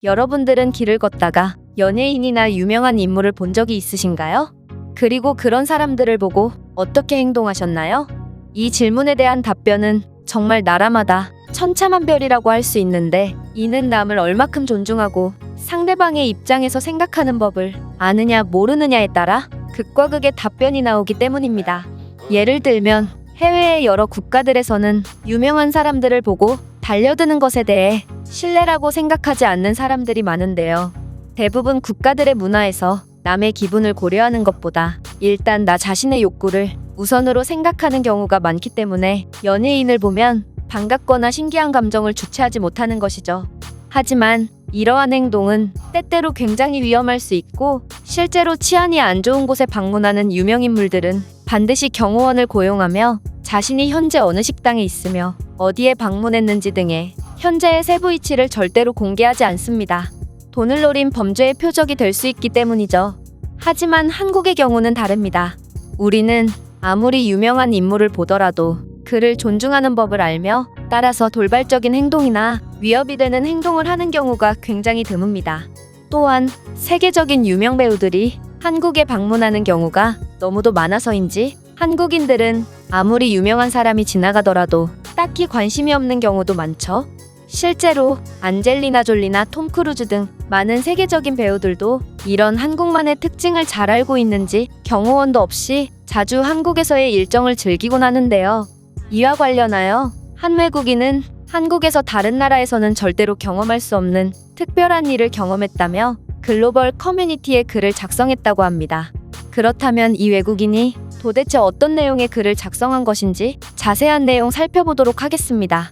여러분들은 길을 걷다가 연예인이나 유명한 인물을 본 적이 있으신가요? 그리고 그런 사람들을 보고 어떻게 행동하셨나요? 이 질문에 대한 답변은 정말 나라마다 천차만별이라고 할 수 있는데, 이는 남을 얼마큼 존중하고 상대방의 입장에서 생각하는 법을 아느냐 모르느냐에 따라 극과 극의 답변이 나오기 때문입니다. 예를 들면 해외의 여러 국가들에서는 유명한 사람들을 보고 달려드는 것에 대해 신뢰라고 생각하지 않는 사람들이 많은데요. 대부분 국가들의 문화에서 남의 기분을 고려하는 것보다 일단 나 자신의 욕구를 우선으로 생각하는 경우가 많기 때문에 연예인을 보면 반갑거나 신기한 감정을 주체하지 못하는 것이죠. 하지만 이러한 행동은 때때로 굉장히 위험할 수 있고, 실제로 치안이 안 좋은 곳에 방문하는 유명인물들은 반드시 경호원을 고용하며 자신이 현재 어느 식당에 있으며 어디에 방문했는지 등의 현재의 세부 위치를 절대로 공개하지 않습니다. 돈을 노린 범죄의 표적이 될 수 있기 때문이죠. 하지만 한국의 경우는 다릅니다. 우리는 아무리 유명한 인물을 보더라도 그를 존중하는 법을 알며 따라서 돌발적인 행동이나 위협이 되는 행동을 하는 경우가 굉장히 드뭅니다. 또한 세계적인 유명 배우들이 한국에 방문하는 경우가 너무도 많아서인지 한국인들은 아무리 유명한 사람이 지나가더라도 딱히 관심이 없는 경우도 많죠. 실제로 안젤리나 졸리나 톰 크루즈 등 많은 세계적인 배우들도 이런 한국만의 특징을 잘 알고 있는지 경호원도 없이 자주 한국에서의 일정을 즐기곤 하는데요. 이와 관련하여 한 외국인은 한국에서 다른 나라에서는 절대로 경험할 수 없는 특별한 일을 경험했다며 글로벌 커뮤니티에 글을 작성했다고 합니다. 그렇다면 이 외국인이 도대체 어떤 내용의 글을 작성한 것인지 자세한 내용 살펴보도록 하겠습니다.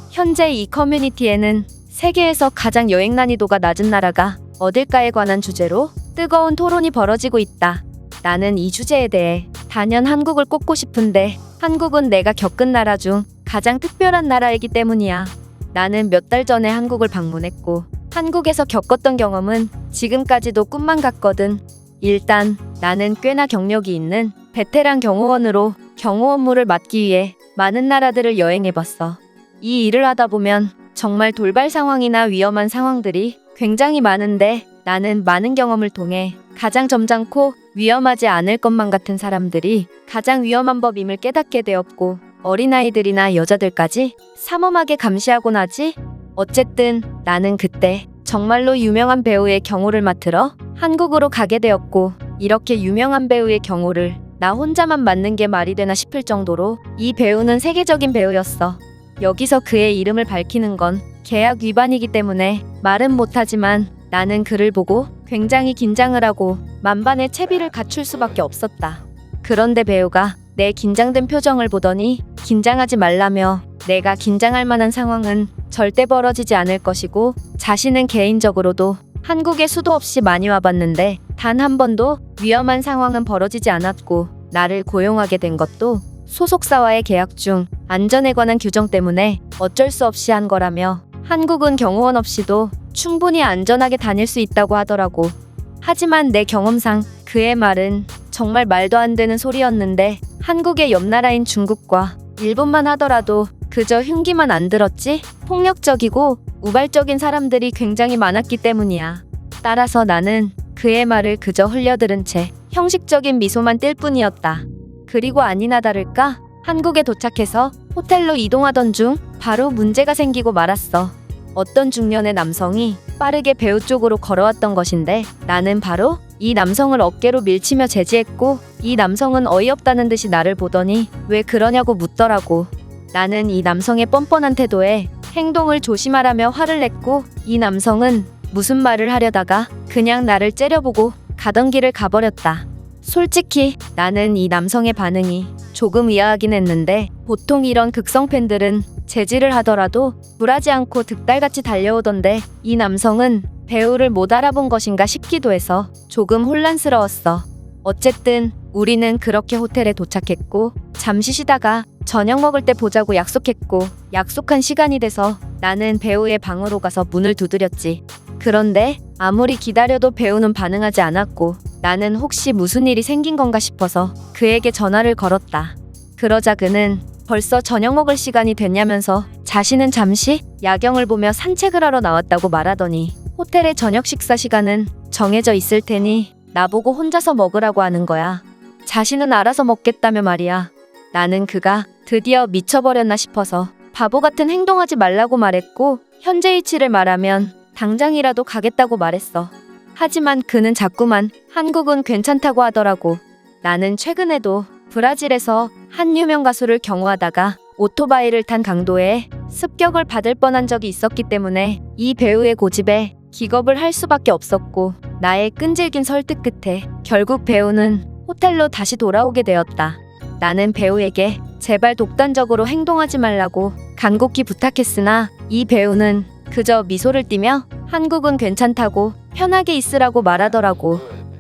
현재 이 커뮤니티에는 세계에서 가장 여행 난이도가 낮은 나라가 어딜까에 관한 주제로 뜨거운 토론이 벌어지고 있다. 나는 이 주제에 대해 단연 한국을 꼽고 싶은데 한국은 내가 겪은 나라 중 가장 특별한 나라이기 때문이야. 나는 몇 달 전에 한국을 방문했고 한국에서 겪었던 경험은 지금까지도 꿈만 같거든. 일단 나는 꽤나 경력이 있는 베테랑 경호원으로 경호 업무를 맡기 위해 많은 나라들을 여행해봤어. 이 일을 하다 보면 정말 돌발 상황이나 위험한 상황들이 굉장히 많은데, 나는 많은 경험을 통해 가장 점잖고 위험하지 않을 것만 같은 사람들이 가장 위험한 법임을 깨닫게 되었고, 어린아이들이나 여자들까지 삼엄하게 감시하곤 하지. 어쨌든 나는 그때 정말로 유명한 배우의 경호를 맡으러 한국으로 가게 되었고, 이렇게 유명한 배우의 경호를 나 혼자만 맡는 게 말이 되나 싶을 정도로 이 배우는 세계적인 배우였어. 여기서 그의 이름을 밝히는 건 계약 위반이기 때문에 말은 못하지만 나는 그를 보고 굉장히 긴장을 하고 만반의 채비를 갖출 수밖에 없었다. 그런데 배우가 내 긴장된 표정을 보더니 긴장하지 말라며 내가 긴장할 만한 상황은 절대 벌어지지 않을 것이고, 자신은 개인적으로도 한국에 수도 없이 많이 와봤는데 단 한 번도 위험한 상황은 벌어지지 않았고, 나를 고용하게 된 것도 소속사와의 계약 중 안전에 관한 규정 때문에 어쩔 수 없이 한 거라며, 한국은 경호원 없이도 충분히 안전하게 다닐 수 있다고 하더라고. 하지만 내 경험상 그의 말은 정말 말도 안 되는 소리였는데, 한국의 옆나라인 중국과 일본만 하더라도 그저 흉기만 안 들었지 폭력적이고 우발적인 사람들이 굉장히 많았기 때문이야. 따라서 나는 그의 말을 그저 흘려들은 채 형식적인 미소만 띌 뿐이었다. 그리고 아니나 다를까 한국에 도착해서 호텔로 이동하던 중 바로 문제가 생기고 말았어. 어떤 중년의 남성이 빠르게 배우 쪽으로 걸어왔던 것인데, 나는 바로 이 남성을 어깨로 밀치며 제지했고, 이 남성은 어이없다는 듯이 나를 보더니 왜 그러냐고 묻더라고. 나는 이 남성의 뻔뻔한 태도에 행동을 조심하라며 화를 냈고, 이 남성은 무슨 말을 하려다가 그냥 나를 째려보고 가던 길을 가버렸다. 솔직히 나는 이 남성의 반응이 조금 의아하긴 했는데, 보통 이런 극성 팬들은 제지를 하더라도 굴하지 않고 득달같이 달려오던데 이 남성은 배우를 못 알아본 것인가 싶기도 해서 조금 혼란스러웠어. 어쨌든 우리는 그렇게 호텔에 도착했고, 잠시 쉬다가 저녁 먹을 때 보자고 약속했고, 약속한 시간이 돼서 나는 배우의 방으로 가서 문을 두드렸지. 그런데 아무리 기다려도 배우는 반응하지 않았고, 나는 혹시 무슨 일이 생긴 건가 싶어서 그에게 전화를 걸었다. 그러자 그는 벌써 저녁 먹을 시간이 됐냐면서 자신은 잠시 야경을 보며 산책을 하러 나왔다고 말하더니 호텔의 저녁 식사 시간은 정해져 있을 테니 나보고 혼자서 먹으라고 하는 거야. 자신은 알아서 먹겠다며 말이야. 나는 그가 드디어 미쳐버렸나 싶어서 바보 같은 행동하지 말라고 말했고 현재 위치를 말하면 당장이라도 가겠다고 말했어. 하지만 그는 자꾸만 한국은 괜찮다고 하더라고. 나는 최근에도 브라질에서 한 유명 가수를 경호하다가 오토바이를 탄 강도에 습격을 받을 뻔한 적이 있었기 때문에 이 배우의 고집에 기겁을 할 수밖에 없었고 나의 끈질긴 설득 끝에 결국 배우는 호텔로 다시 돌아오게 되었다. 나는 배우에게 제발 독단적으로 행동하지 말라고 간곡히 부탁했으나 이 배우는 그저 미소를 띠며 한국은 괜찮다고 편하게 있으라고 말하더라고.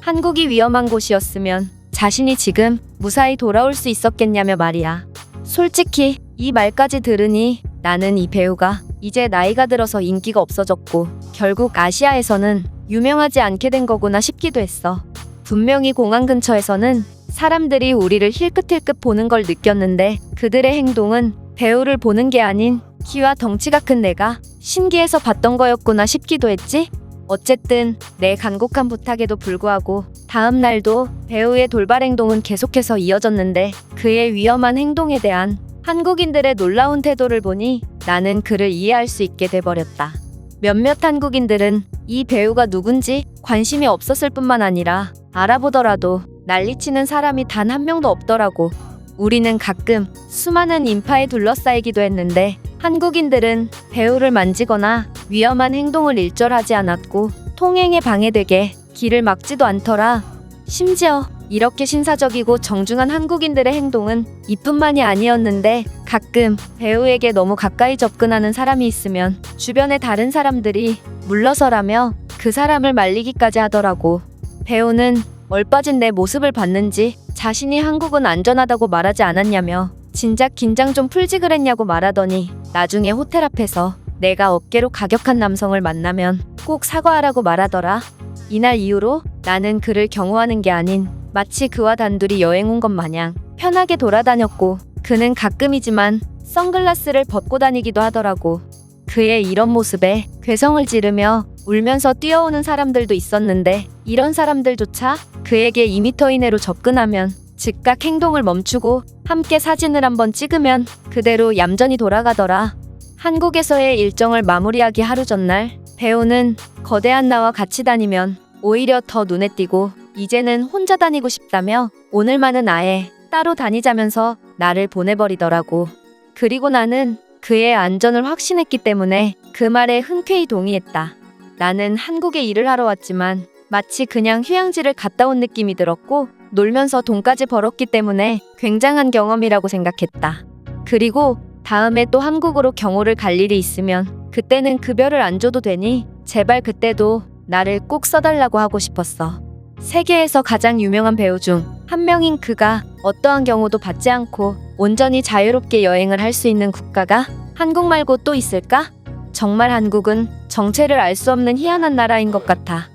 한국이 위험한 곳이었으면 자신이 지금 무사히 돌아올 수 있었겠냐며 말이야. 솔직히 이 말까지 들으니 나는 이 배우가 이제 나이가 들어서 인기가 없어졌고 결국 아시아에서는 유명하지 않게 된 거구나 싶기도 했어. 분명히 공항 근처에서는 사람들이 우리를 힐끗힐끗 보는 걸 느꼈는데 그들의 행동은 배우를 보는 게 아닌 키와 덩치가 큰 내가 신기해서 봤던 거였구나 싶기도 했지. 어쨌든 내 간곡한 부탁에도 불구하고 다음 날도 배우의 돌발 행동은 계속해서 이어졌는데 그의 위험한 행동에 대한 한국인들의 놀라운 태도를 보니 나는 그를 이해할 수 있게 돼버렸다. 몇몇 한국인들은 이 배우가 누군지 관심이 없었을 뿐만 아니라 알아보더라도 난리치는 사람이 단 한 명도 없더라고. 우리는 가끔 수많은 인파에 둘러싸이기도 했는데 한국인들은 배우를 만지거나 위험한 행동을 일절하지 않았고 통행에 방해되게 길을 막지도 않더라. 심지어 이렇게 신사적이고 정중한 한국인들의 행동은 이뿐만이 아니었는데 가끔 배우에게 너무 가까이 접근하는 사람이 있으면 주변의 다른 사람들이 물러서라며 그 사람을 말리기까지 하더라고. 배우는 얼빠진 내 모습을 봤는지 자신이 한국은 안전하다고 말하지 않았냐며 진작 긴장 좀 풀지 그랬냐고 말하더니 나중에 호텔 앞에서 내가 어깨로 가격한 남성을 만나면 꼭 사과하라고 말하더라. 이날 이후로 나는 그를 경호하는 게 아닌 마치 그와 단둘이 여행 온 것 마냥 편하게 돌아다녔고 그는 가끔이지만 선글라스를 벗고 다니기도 하더라고. 그의 이런 모습에 괴성을 지르며 울면서 뛰어오는 사람들도 있었는데 이런 사람들조차 그에게 2m 이내로 접근하면 즉각 행동을 멈추고 함께 사진을 한번 찍으면 그대로 얌전히 돌아가더라. 한국에서의 일정을 마무리하기 하루 전날 배우는 거대한 나와 같이 다니면 오히려 더 눈에 띄고 이제는 혼자 다니고 싶다며 오늘만은 아예 따로 다니자면서 나를 보내버리더라고. 그리고 나는 그의 안전을 확신했기 때문에 그 말에 흔쾌히 동의했다. 나는 한국에 일을 하러 왔지만 마치 그냥 휴양지를 갔다 온 느낌이 들었고 놀면서 돈까지 벌었기 때문에 굉장한 경험이라고 생각했다. 그리고 다음에 또 한국으로 경호를 갈 일이 있으면 그때는 급여를 안 줘도 되니 제발 그때도 나를 꼭 써달라고 하고 싶었어. 세계에서 가장 유명한 배우 중 한 명인 그가 어떠한 경우도 받지 않고 온전히 자유롭게 여행을 할 수 있는 국가가 한국 말고 또 있을까? 정말 한국은 정체를 알 수 없는 희한한 나라인 것 같아.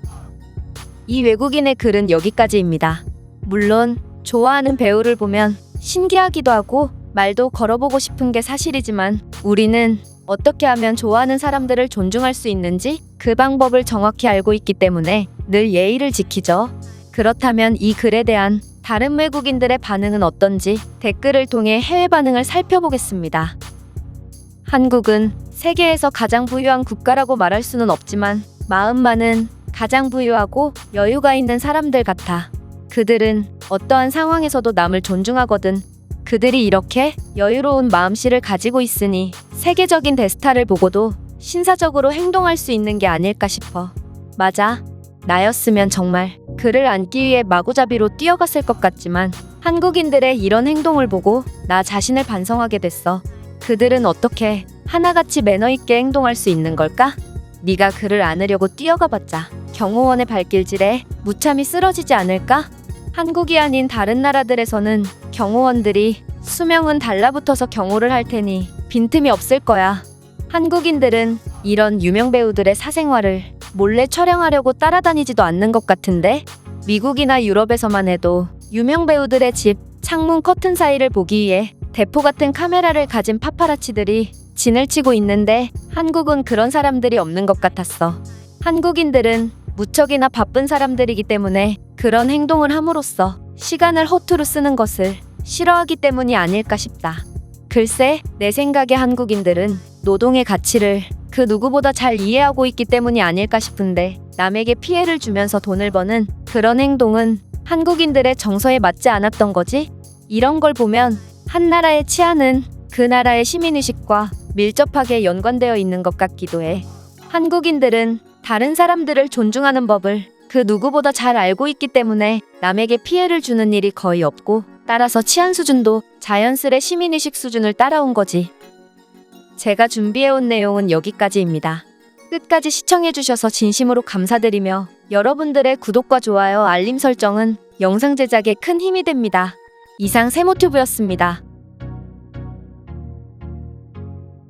이 외국인의 글은 여기까지입니다. 물론 좋아하는 배우를 보면 신기하기도 하고 말도 걸어보고 싶은 게 사실이지만 우리는 어떻게 하면 좋아하는 사람들을 존중할 수 있는지 그 방법을 정확히 알고 있기 때문에 늘 예의를 지키죠. 그렇다면 이 글에 대한 다른 외국인들의 반응은 어떤지 댓글을 통해 해외 반응을 살펴보겠습니다. 한국은 세계에서 가장 부유한 국가라고 말할 수는 없지만 마음만은 가장 부유하고 여유가 있는 사람들 같아. 그들은 어떠한 상황에서도 남을 존중하거든. 그들이 이렇게 여유로운 마음씨를 가지고 있으니 세계적인 대스타를 보고도 신사적으로 행동할 수 있는 게 아닐까 싶어. 맞아. 나였으면 정말 그를 안기 위해 마구잡이로 뛰어갔을 것 같지만 한국인들의 이런 행동을 보고 나 자신을 반성하게 됐어. 그들은 어떻게 하나같이 매너 있게 행동할 수 있는 걸까? 네가 그를 안으려고 뛰어가봤자 경호원의 발길질에 무참히 쓰러지지 않을까? 한국이 아닌 다른 나라들에서는 경호원들이 수명은 달라붙어서 경호를 할 테니 빈틈이 없을 거야. 한국인들은 이런 유명 배우들의 사생활을 몰래 촬영하려고 따라다니지도 않는 것 같은데 미국이나 유럽에서만 해도 유명 배우들의 집 창문 커튼 사이를 보기 위해 대포 같은 카메라를 가진 파파라치들이 진을 치고 있는데 한국은 그런 사람들이 없는 것 같았어. 한국인들은 무척이나 바쁜 사람들이기 때문에 그런 행동을 함으로써 시간을 허투루 쓰는 것을 싫어하기 때문이 아닐까 싶다. 글쎄, 내 생각에 한국인들은 노동의 가치를 그 누구보다 잘 이해하고 있기 때문이 아닐까 싶은데 남에게 피해를 주면서 돈을 버는 그런 행동은 한국인들의 정서에 맞지 않았던 거지? 이런 걸 보면 한 나라의 치안은 그 나라의 시민의식과 밀접하게 연관되어 있는 것 같기도 해. 한국인들은 다른 사람들을 존중하는 법을 그 누구보다 잘 알고 있기 때문에 남에게 피해를 주는 일이 거의 없고 따라서 치안 수준도 자연스레 시민의식 수준을 따라온 거지. 제가 준비해온 내용은 여기까지입니다. 끝까지 시청해주셔서 진심으로 감사드리며 여러분들의 구독과 좋아요, 알림 설정은 영상 제작에 큰 힘이 됩니다. 이상 세모튜브였습니다.